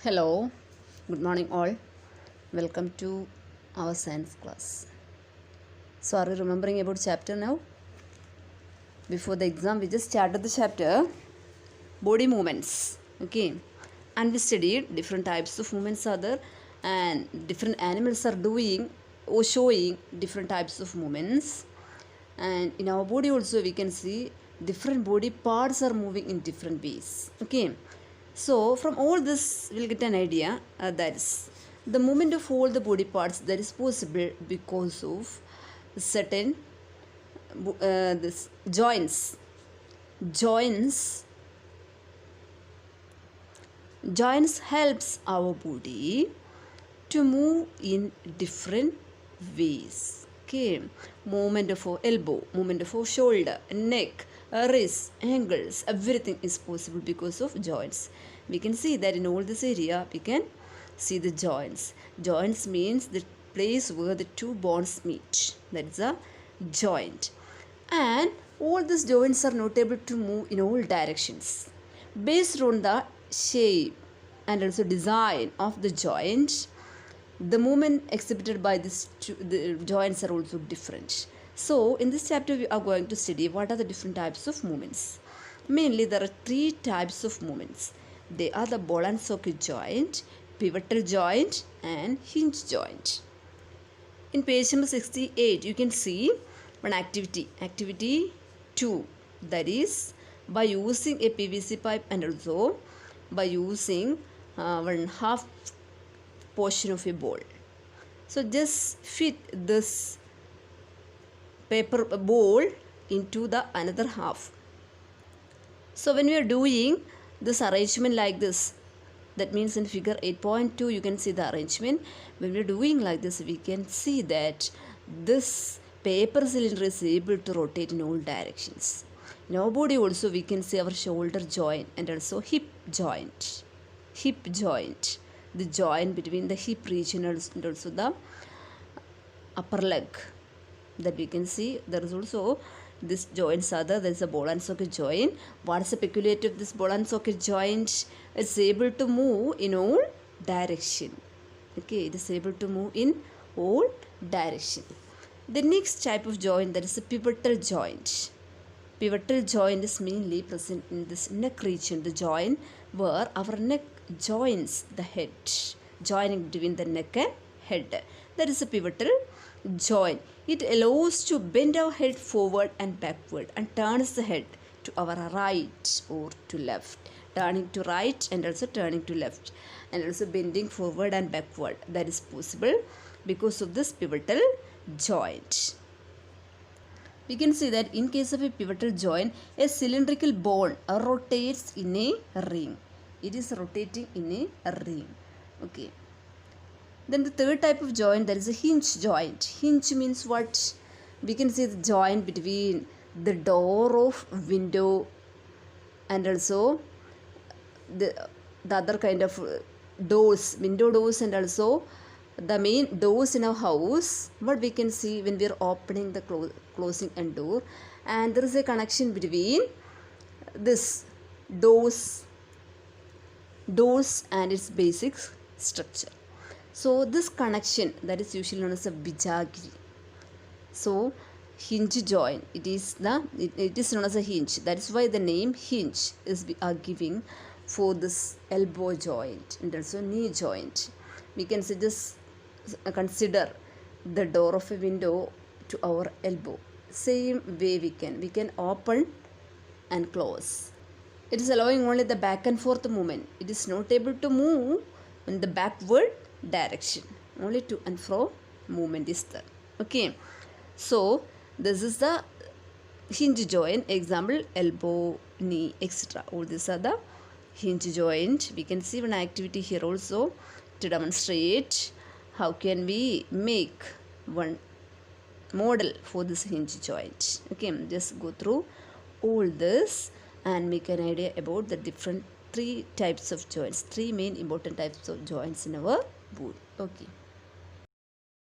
Hello, good morning all. Welcome to our science class. So, are you remembering about chapter now? Before the exam, we just started the chapter body movements. Okay, and we studied different types of movements are there, and different animals are doing or showing different types of movements. And in our body also, we can see different body parts are moving in different ways. Okay, so from all this, we'll get an idea that is the movement of all the body parts that is possible because of certain this joints joints helps our body to move in different ways. Okay, movement of our elbow, movement of our shoulder, neck, wrist, ankles, everything is possible because of joints. We can see that in all this area we can see the joints. Joints means the place where the two bones meet, that is a joint. And all these joints are not able to move in all directions based on the shape and also design of the joint. The movement exhibited by the joints are also different. So in this chapter we are going to study what are the different types of movements. Mainly there are three types of movements. They are the ball and socket joint, pivotal joint, and hinge joint. In page number 68 you can see one activity 2, that is by using a PVC pipe and also by using one half portion of a ball. So just fit this paper ball into the another half. So when we are doing this arrangement like this, that means in figure 8.2 you can see the arrangement. When we are doing like this, we can see that this paper cylinder is able to rotate in all directions. In our body also we can see our shoulder joint and also hip joint, the joint between the hip region and also the upper leg, that we can see. There is also this joints are there. There is a ball and socket joint. What is the peculiarity of this ball and socket joint? It's able to move in all direction. Okay, it is able to move in all direction. The next type of joint, that is a pivotal joint. Pivotal joint is mainly present in this neck region, the joint where our neck joins the head, joining between the neck and head. That is a pivotal joint. It allows to bend our head forward and backward and turns the head to our right or to left, turning to right and also turning to left, and also bending forward and backward. That is possible because of this pivotal joint. We can see that in case of a pivotal joint, a cylindrical ball rotates in a ring. It is rotating in a ring. Okay. Then the third type of joint, that is a hinge joint. Hinge means what? We can see the joint between the door of window and also the other kind of doors, window doors, and also the main doors in our house. What we can see when we are opening the closing and door, and there is a connection between this doors and its basic structure. So this connection, that is usually known as a bijagiri. So hinge joint, it is known as a hinge. That is why the name hinge is giving for this elbow joint and also knee joint. We can say just consider the door of a window to our elbow. Same way we can open and close. It is allowing only the back and forth movement. It is not able to move in the backward direction. Only to and fro movement is there. Okay. So this is the hinge joint. Example, elbow, knee, etc. All these are the hinge joint. We can see one activity here also to demonstrate how can we make one model for this hinge joint. Okay, just go through all this and make an idea about the different three types of joints, three main important types of joints in our body. Okay.